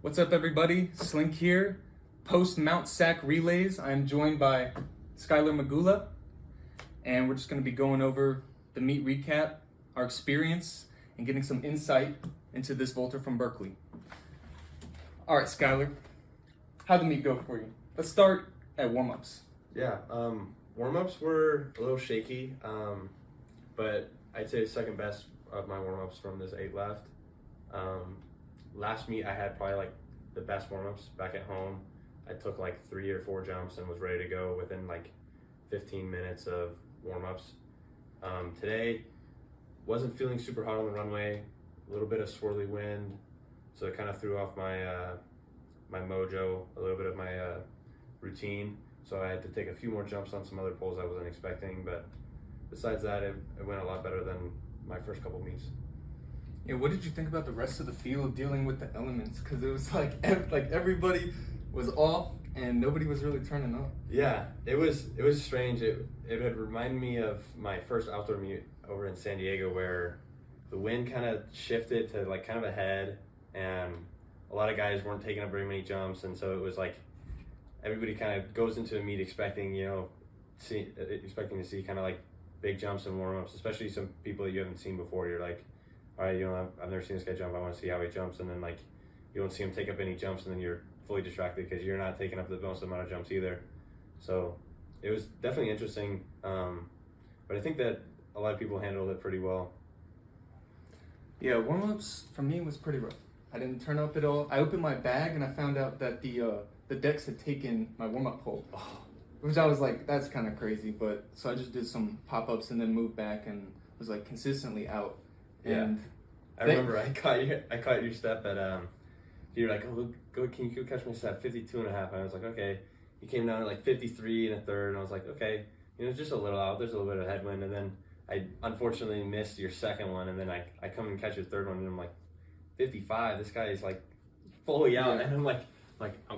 What's up, everybody? Slink here. Post Mount SAC relays. I'm joined by SKYLER Magula, and we're just going to be going over the meet recap, our experience, and getting some insight into this vaulter from Berkeley. All right, SKYLER, how'd the meet go for you? Let's start at warm-ups. Yeah, warm-ups were a little shaky, but I'd say second best of my warm-ups from this 8 left. Last meet I had probably like the best warm-ups back at home. I took like 3 or 4 jumps and was ready to go within like 15 minutes of warm-ups. Today wasn't feeling super hot on the runway, a little bit of swirly wind, so it kind of threw off my my mojo, a little bit of my routine. So I had to take a few more jumps on some other poles I wasn't expecting, but besides that, it went a lot better than my first couple meets. Yeah, what did you think about the rest of the field dealing with the elements? Because it was like everybody was off and nobody was really turning up. Yeah, it was strange. It had reminded me of my first outdoor meet over in San Diego, where the wind kind of shifted to like kind of ahead, and a lot of guys weren't taking up very many jumps, and so it was like everybody kind of goes into a meet expecting to see kind of like big jumps and warm-ups, especially some people that you haven't seen before. You're like, all right, I've never seen this guy jump. I want to see how he jumps, and then like you don't see him take up any jumps, and then you're fully distracted because you're not taking up the most amount of jumps either. So it was definitely interesting, but I think that a lot of people handled it pretty well. Yeah, warm-ups for me was pretty rough. I didn't turn up at all. I opened my bag and I found out that the decks had taken my warm-up pole, which I was like, that's kind of crazy. But so I just did some pop-ups and then moved back and was like consistently out. Yeah, and I remember I caught your step at you're like, oh, can you catch my step 52 and a half? And I was like, okay. You came down at like 53 and a third, and I was like, okay, just a little out. There's a little bit of headwind, and then I unfortunately missed your second one, and then I come and catch your third one, and I'm like, 55. This guy is like fully out, yeah. And I'm like,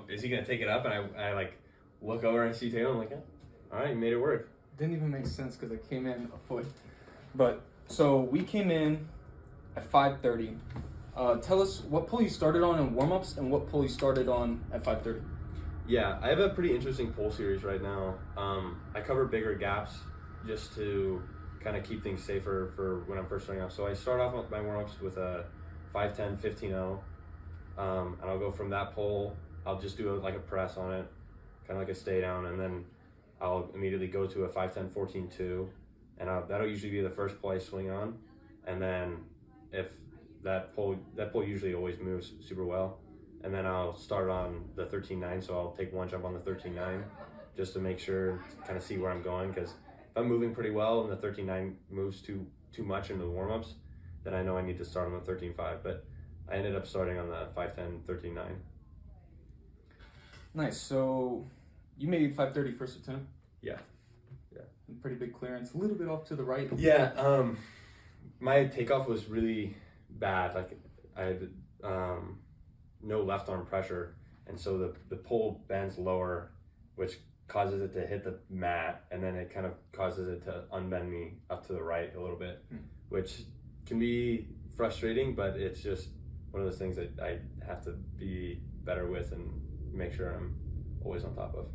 is he gonna take it up? And I like look over and see Taylor. I'm like, yeah, all right, you made it work. Didn't even make sense because I came in a foot. But so we came in at 5:30. Tell us what pole you started on in warm-ups and what pole you started on at 5:30. Yeah, I have a pretty interesting pole series right now. I cover bigger gaps just to kind of keep things safer for when I'm first starting off. So I start off with my warm-ups with a 5:10, 15:0, and I'll go from that pole. I'll just do like a press on it, kind of like a stay down, and then I'll immediately go to a 5:10, 14:2, and that'll usually be the first pole I swing on. And then if that pole usually always moves super well, and then I'll start on the 13.9, so I'll take one jump on the 13.9 just to make sure, kind of see where I'm going, because if I'm moving pretty well and the 13.9 moves too much into the warm-ups, then I know I need to start on the 13.5, but I ended up starting on the 5:10, 13.9. Nice. So you made 5:30 first attempt? Yeah. Pretty big clearance, a little bit off to the right. Yeah, my takeoff was really bad. Like I had no left arm pressure, and so the pole bends lower, which causes it to hit the mat, and then it kind of causes it to unbend me up to the right a little bit, which can be frustrating, but it's just one of those things that I have to be better with and make sure I'm always on top of.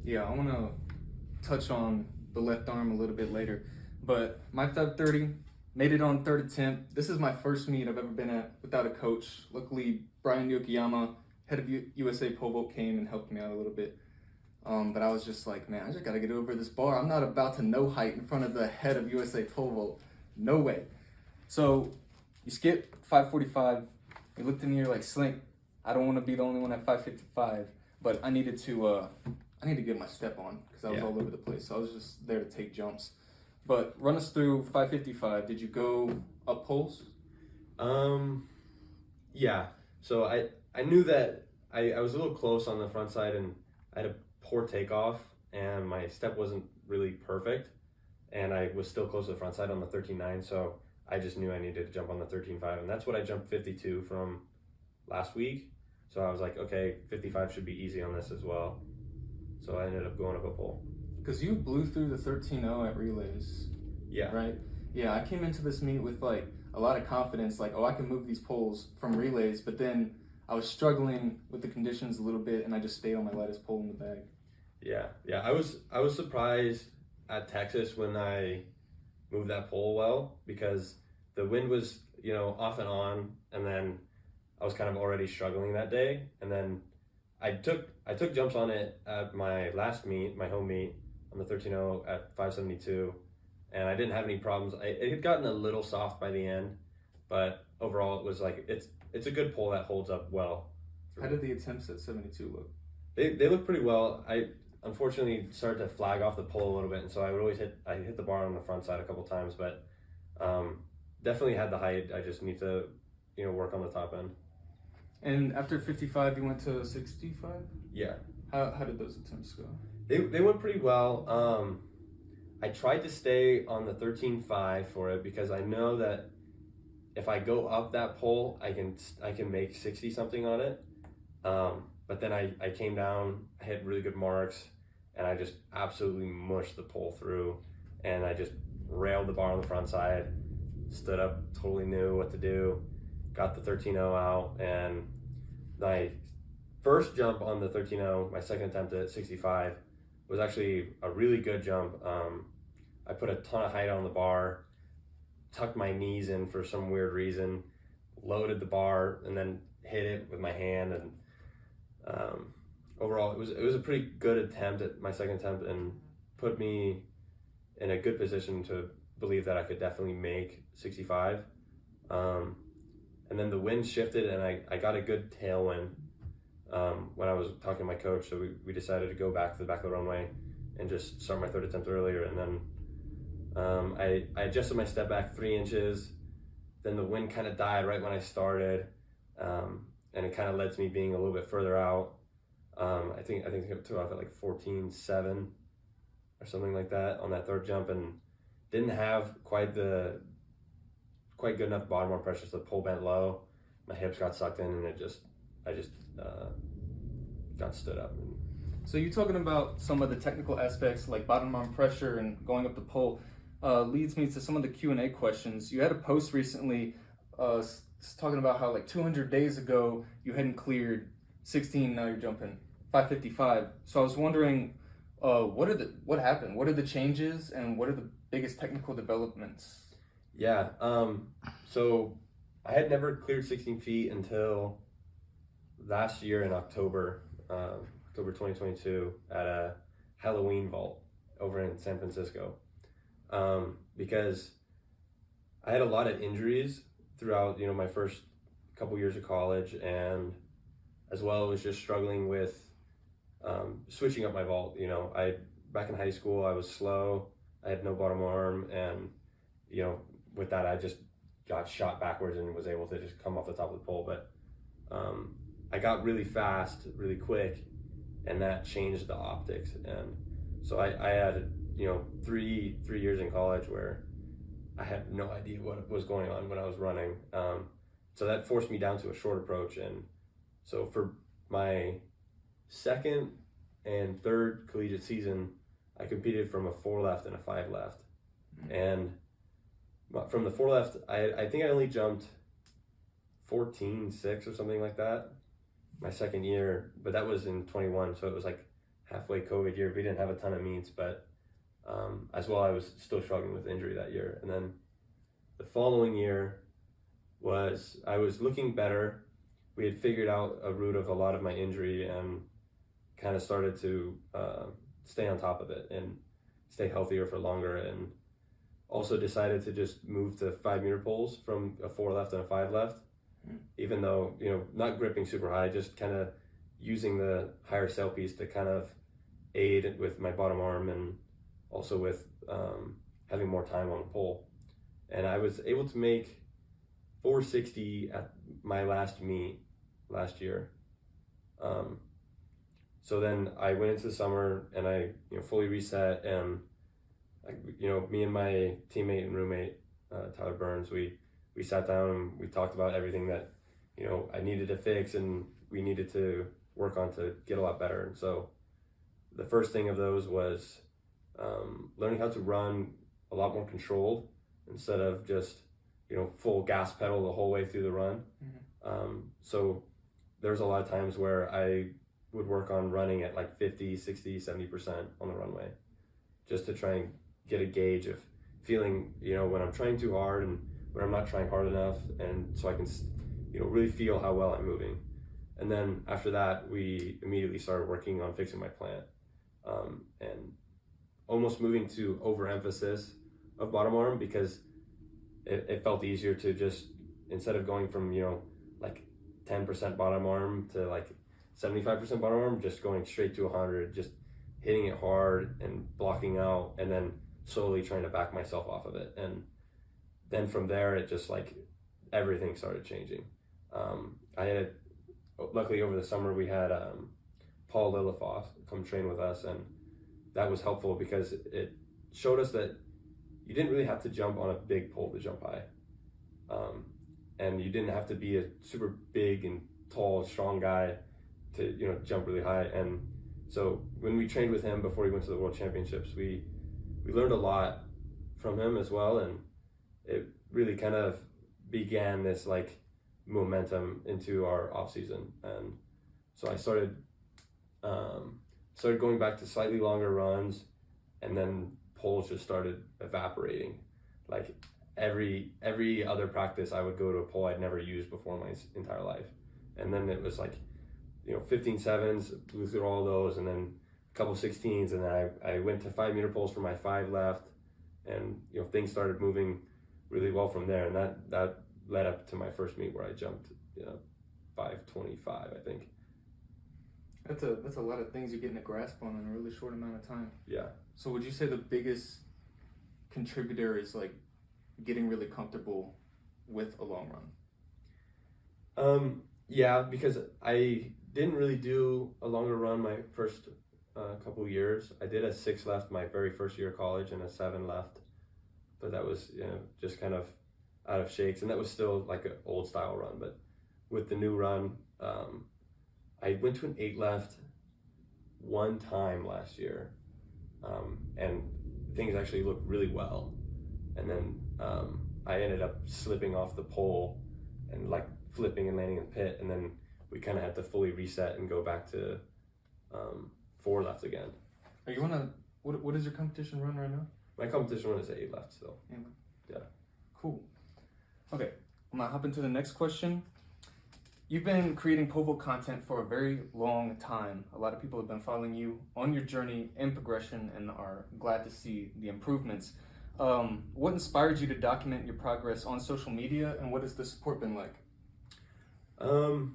Yeah, I want to touch on the left arm a little bit later, but my 5:30 made it on third attempt. This is my first meet I've ever been at without a coach. Luckily, Brian Yokiyama, head of USA Pole Vault, came and helped me out a little bit. But I was just like, man, I just gotta get over this bar. I'm not about to no height in front of the head of USA Pole Vault. No way. So you skip 5:45. You looked in here like, Slink, I don't want to be the only one at 5:55, but I needed to get my step on because I was all over the place. So I was just there to take jumps. But run us through 5:55. Did you go up poles? Yeah. So I knew that I was a little close on the front side, and I had a poor takeoff, and my step wasn't really perfect, and I was still close to the front side on the 13.9. So I just knew I needed to jump on the 13.5, and that's what I jumped 52 from last week. So I was like, okay, 55 should be easy on this as well. So I ended up going up a pole. Because you blew through the 13.0 at relays. Yeah. Right? Yeah, I came into this meet with like a lot of confidence, like, oh, I can move these poles from relays, but then I was struggling with the conditions a little bit, and I just stayed on my lightest pole in the bag. Yeah. I was surprised at Texas when I moved that pole well, because the wind was, off and on, and then I was kind of already struggling that day, and then I took jumps on it at my last meet, my home meet, on the 13.0 at 572, and I didn't have any problems. It had gotten a little soft by the end, but overall it was like it's a good pole that holds up well. How did the attempts at 72 look? They look pretty well. I unfortunately started to flag off the pole a little bit, and so I would always hit the bar on the front side a couple times, but definitely had the height. I just need to work on the top end. And after 55, you went to 65? Yeah. How did those attempts go? They went pretty well. I tried to stay on the 13.5 for it, because I know that if I go up that pole, I can make 60 something on it. But then I came down, I hit really good marks, and I just absolutely mushed the pole through, and I just railed the bar on the front side, stood up, totally knew what to do, got the 13.0 out, and my first jump on the 13.0, my second attempt at 65, was actually a really good jump. I put a ton of height on the bar, tucked my knees in for some weird reason, loaded the bar, and then hit it with my hand, and overall it was a pretty good attempt at my second attempt, and put me in a good position to believe that I could definitely make 65. And then the wind shifted, and I got a good tailwind when I was talking to my coach, so we decided to go back to the back of the runway and just start my third attempt earlier. And then I adjusted my step back 3 inches, then the wind kind of died right when I started, and it kind of led to me being a little bit further out. I think I took off at like 14.7 or something like that on that third jump, and didn't have quite good enough bottom arm pressure, so the pole bent low, my hips got sucked in, and I just got stood up. So you talking about some of the technical aspects like bottom arm pressure and going up the pole leads me to some of the Q&A questions. You had a post recently talking about how like 200 days ago you hadn't cleared 16, now you're jumping 555. So I was wondering, what happened? What are the changes, and what are the biggest technical developments? Yeah, so I had never cleared 16 feet until last year in October 2022 at a Halloween vault over in San Francisco, because I had a lot of injuries throughout my first couple years of college, and as well as just struggling with switching up my vault. Back in high school I was slow, I had no bottom arm, and with that I just got shot backwards and was able to just come off the top of the pole. But I got really fast, really quick, and that changed the optics. And so I had 3 years in college where I had no idea what was going on when I was running. So that forced me down to a short approach. And so for my second and third collegiate season, I competed from a 4 left and a 5 left. And from the 4 left, I think I only jumped 14.6 or something like that my second year, but that was in 21, so it was like halfway COVID year. We didn't have a ton of meets, but as well I was still struggling with injury that year. And then the following year I was looking better. We had figured out a root of a lot of my injury and kind of started to stay on top of it and stay healthier for longer, and also decided to just move to 5 meter poles from a 4 left and a 5 left, even though, not gripping super high, just kind of using the higher sail piece to kind of aid with my bottom arm, and also with having more time on the pole. And I was able to make 460 at my last meet last year. So then I went into the summer and I fully reset, and me and my teammate and roommate Tyler Burns, we sat down and we talked about everything that I needed to fix and we needed to work on to get a lot better. And so the first thing of those was learning how to run a lot more controlled instead of just full gas pedal the whole way through the run. So there's a lot of times where I would work on running at like 50, 60, 70% on the runway, just to try and get a gauge of feeling, when I'm trying too hard and when I'm not trying hard enough, and so I can, really feel how well I'm moving. And then after that, we immediately started working on fixing my plant, and almost moving to overemphasis of bottom arm, because it felt easier to just, instead of going from, like 10% bottom arm to like 75% bottom arm, just going straight to 100, just hitting it hard and blocking out, and then slowly trying to back myself off of it. And then from there, it just like everything started changing. Luckily over the summer we had Paul Lilifoff come train with us, and that was helpful because it showed us that you didn't really have to jump on a big pole to jump high, and you didn't have to be a super big and tall, strong guy to jump really high. And so when we trained with him before he went to the World Championships, we learned a lot from him as well, and it really kind of began this like momentum into our off season. And so I started going back to slightly longer runs, and then poles just started evaporating. Like every other practice I would go to a pole I'd never used before my entire life, and then it was like 15 sevens, blew through all those, and then a couple 16s, and then I went to 5 meter poles for my 5 left, and things started moving really well from there. And that led up to my first meet where I jumped 525, I think. That's a lot of things you're getting a grasp on in a really short amount of time. Yeah. So would you say the biggest contributor is like getting really comfortable with a long run? Yeah, because I didn't really do a longer run my first couple of years. I did a 6 left my very first year of college and a 7 left, but that was just kind of out of shakes, and that was still like an old style run. But with the new run, I went to an 8 left one time last year, and things actually looked really well. And then I ended up slipping off the pole and like flipping and landing in the pit, and then we kind of had to fully reset and go back to 4 left again. Are you on a what is your competition run right now? My competition run is 8 left still. Yeah. Cool. Okay, I'm gonna hop into the next question. You've been creating pole vault content for a very long time. A lot of people have been following you on your journey and progression and are glad to see the improvements. What inspired you to document your progress on social media, and what has the support been like? Gosh,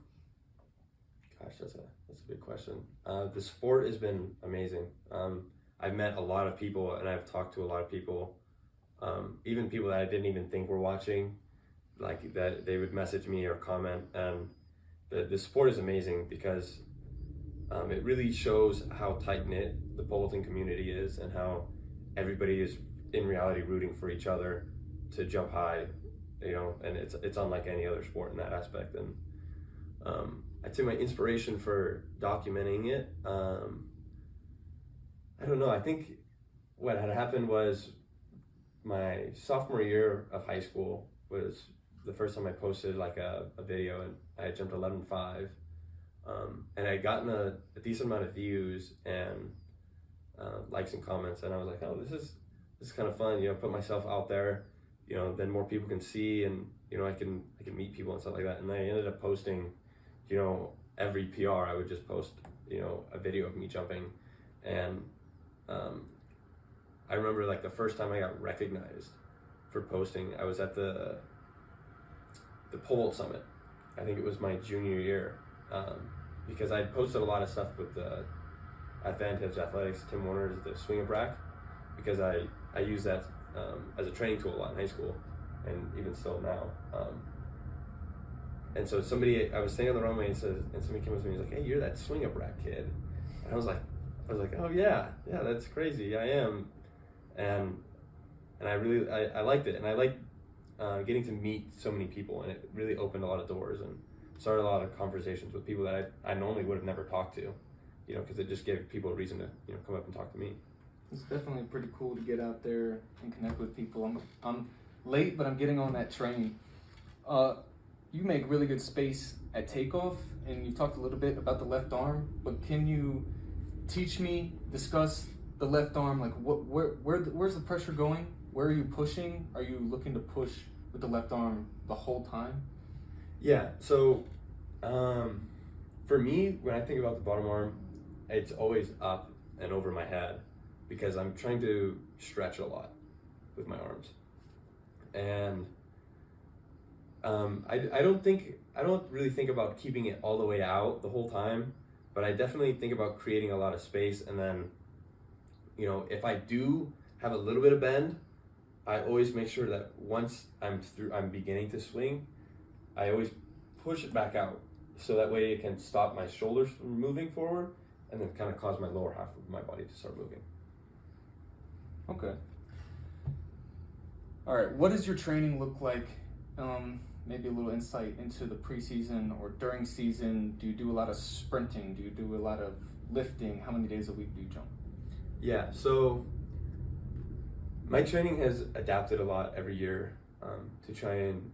that's a big question. The support has been amazing. I've met a lot of people, and I've talked to a lot of people, even people that I didn't even think were watching, like that they would message me or comment, and the support is amazing because it really shows how tight-knit the pole vaulting community is, and how everybody is in reality rooting for each other to jump high, and it's unlike any other sport in that aspect. And I'd say my inspiration for documenting it, I don't know, I think what had happened was my sophomore year of high school was the first time I posted like a video, and I had jumped 11.5, and I had gotten a decent amount of views and likes and comments, and I was like, oh, this is kind of fun, put myself out there, then more people can see, and I can meet people and stuff like that. And I ended up posting, every PR I would just post, a video of me jumping. And I remember like the first time I got recognized for posting, I was at the pole vault summit. I think it was my junior year, because I posted a lot of stuff with the Advantage Athletics, Tim Warner's, the swing-up rack, because I use that as a training tool a lot in high school, and even still now. And so I was standing on the runway, and somebody came up to me and was like, hey, you're that swing-up rack kid. And I was like, oh yeah, that's crazy, I am. And I liked it, and I liked getting to meet so many people, and it really opened a lot of doors and started a lot of conversations with people that I normally would have never talked to, because it just gave people a reason to come up and talk to me. It's definitely pretty cool to get out there and connect with people. I'm late, but I'm getting on that train. you make really good space at takeoff, and you talked a little bit about the left arm, but can you discuss the left arm? Like, where's the pressure going? Where are you pushing? Are you looking to push with the left arm the whole time? Yeah, so for me, when I think about the bottom arm, it's always up and over my head because I'm trying to stretch a lot with my arms. And I don't really think about keeping it all the way out the whole time, but I definitely think about creating a lot of space. And then, you know, if I do have a little bit of bend, I always make sure that once I'm beginning to swing, I always push it back out. So that way it can stop my shoulders from moving forward and then kind of cause my lower half of my body to start moving. Okay. All right, what does your training look like? Maybe a little insight into the preseason or during season. Do you do a lot of sprinting? Do you do a lot of lifting? How many days a week do you jump? Yeah, so my training has adapted a lot every year to try and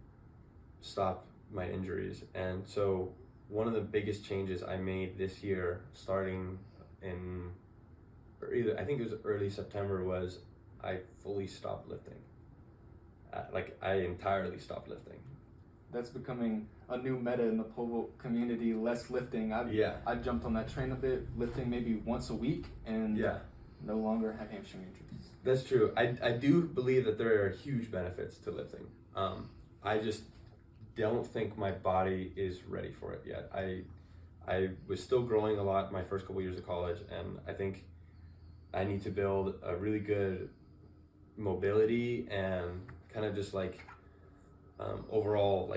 stop my injuries. And so one of the biggest changes I made this year, starting in I think it was early September, was I fully stopped lifting. I entirely stopped lifting. That's becoming a new meta in the pole community, less lifting. I've jumped on that train a bit, lifting maybe once a week, and no longer have hamstring injuries. That's true. I do believe that there are huge benefits to lifting. I just don't think my body is ready for it yet. I was still growing a lot my first couple years of college, and I think I need to build a really good mobility and kind of just like overall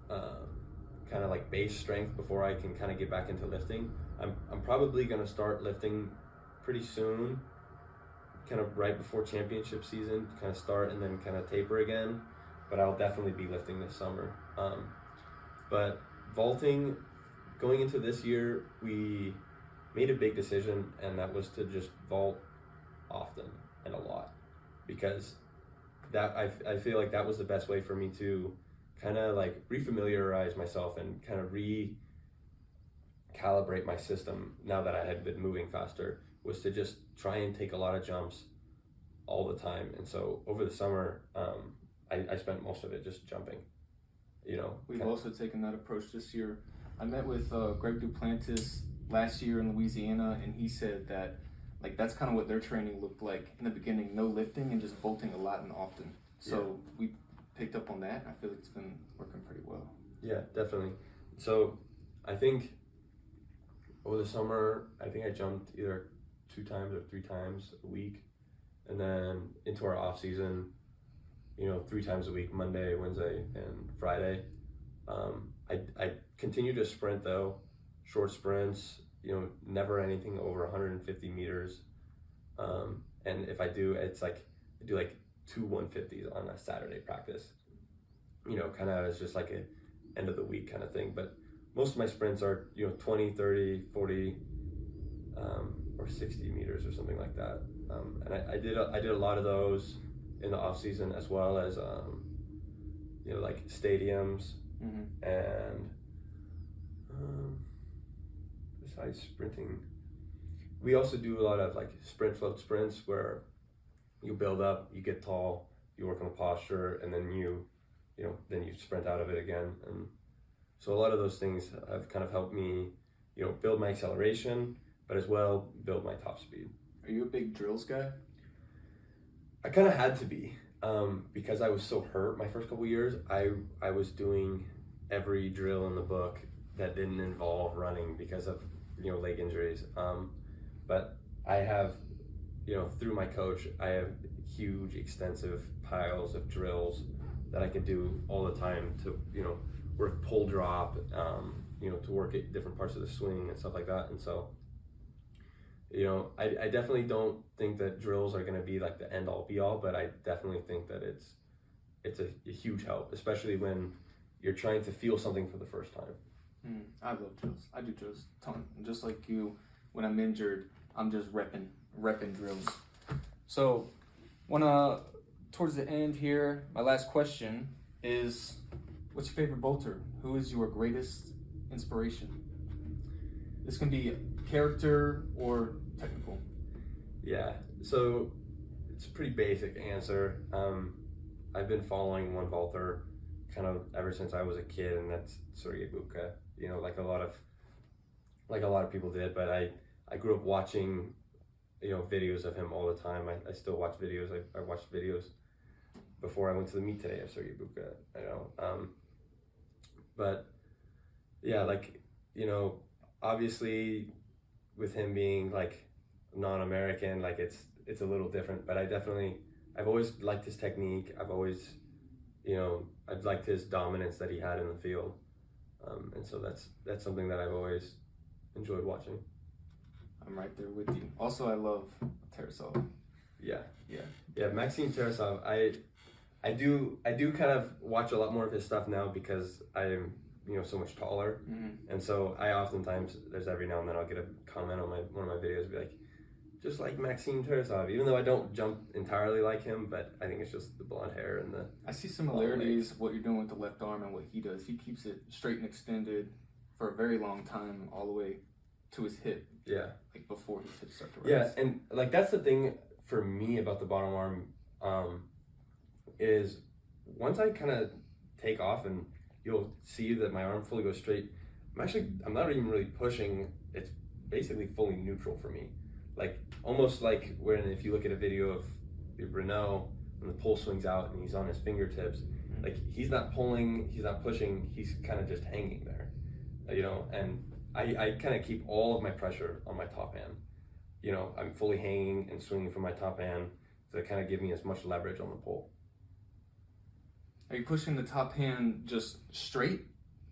kind of like base strength before I can kind of get back into lifting. I'm probably going to start lifting pretty soon, kind of right before championship season, kind of start and then kind of taper again. But I'll definitely be lifting this summer. But vaulting, going into this year, we made a big decision, and that was to just vault often and a lot, because that I feel like that was the best way for me to kind of like refamiliarize myself and kind of recalibrate my system now that I had been moving faster, was to just try and take a lot of jumps all the time. And so over the summer, I spent most of it just jumping, you know. We've also taken that approach this year. I met with Greg Duplantis last year in Louisiana, and he said that that's kind of what their training looked like in the beginning, no lifting and just bolting a lot and often. So we picked up on that, and I feel like it's been working pretty well. Yeah, definitely. So I think over the summer, I think I jumped either 2 times or 3 times a week. And then into our off season, you know, 3 times a week, Monday, Wednesday, and Friday. I continue to sprint though, short sprints, you know, never anything over 150 meters. And if I do, it's like, I do like 2 150s on a Saturday practice, you know, kind of as just like a end of the week kind of thing. But most of my sprints are, you know, 20, 30, 40, or 60 meters or something like that. And I did a lot of those in the off season, as well as you know, like stadiums. And besides sprinting, we also do a lot of like sprint float sprints where you build up, you get tall, you work on the posture, and then you sprint out of it again. And so a lot of those things have kind of helped me, you know, build my acceleration, but as well build my top speed. Are you a big drills guy? I kind of had to be, because I was so hurt my first couple years. I was doing every drill in the book that didn't involve running because of, you know, leg injuries. But I have, you know, through my coach, I have huge, extensive piles of drills that I can do all the time to, you know, work pull drop, you know, to work at different parts of the swing and stuff like that. And so, you know, I definitely don't think that drills are going to be like the end all be all, but I definitely think that it's a huge help, especially when you're trying to feel something for the first time. I love drills. I do drills a ton. Just like you, when I'm injured, I'm just repping drills. So, towards the end here, my last question is, What's your favorite vaulter? Who is your greatest inspiration? This can be character or technical. Yeah, so it's a pretty basic answer. I've been following one vaulter kind of ever since I was a kid, and that's Sergey Bubka. You know, like a lot of people did, but I grew up watching, you know, videos of him all the time. I still watch videos. I watched videos before I went to the meet today of Sergey Bubka. You know, but yeah, like, you know, obviously with him being like non-American, like it's a little different, but I've always liked his technique. I've always, you know, I've liked his dominance that he had in the field. And so that's something that I've always enjoyed watching. I'm right there with you. Also, I love Tarasov. Yeah, Maxime Tarasov, I do kind of watch a lot more of his stuff now because I'm, you know, so much taller. Mm-hmm. And so I oftentimes, there's every now and then I'll get a comment on one of my videos, be like, just like Maxime Tarasov, even though I don't jump entirely like him, but I think it's just the blonde hair and the... I see similarities what you're doing with the left arm and what he does. He keeps it straight and extended for a very long time, all the way to his hip. Yeah. Like before his hips start to rise. Yeah, and like that's the thing for me about the bottom arm, is once I kind of take off and you'll see that my arm fully goes straight, I'm not even really pushing. It's basically fully neutral for me. Like almost like when if you look at a video of Renault and the pole swings out and he's on his fingertips, like he's not pulling, he's not pushing, he's kind of just hanging there, you know. And I kind of keep all of my pressure on my top hand. You know, I'm fully hanging and swinging from my top hand to kind of give me as much leverage on the pole. Are you pushing the top hand just straight?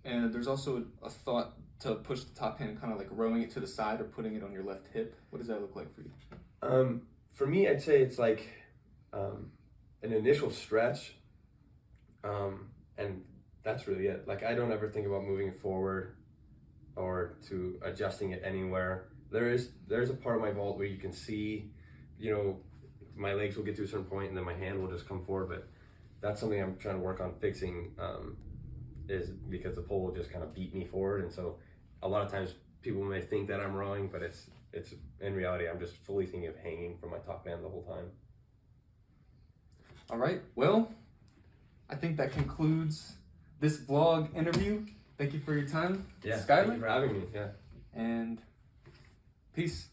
And there's also a thought to push the top hand kind of like rowing it to the side or putting it on your left hip. What does that look like for you? For me, I'd say it's like an initial stretch, and that's really it. Like I don't ever think about moving it forward or to adjusting it anywhere. There's a part of my vault where you can see, you know, my legs will get to a certain point and then my hand will just come forward, but that's something I'm trying to work on fixing, is because the pole will just kind of beat me forward. And so a lot of times people may think that I'm rowing, but it's in reality, I'm just fully thinking of hanging from my top hand the whole time. All right, well, I think that concludes this vlog interview. Thank you for your time, Yeah, SKYLER. thank you for having me. Yeah. And peace.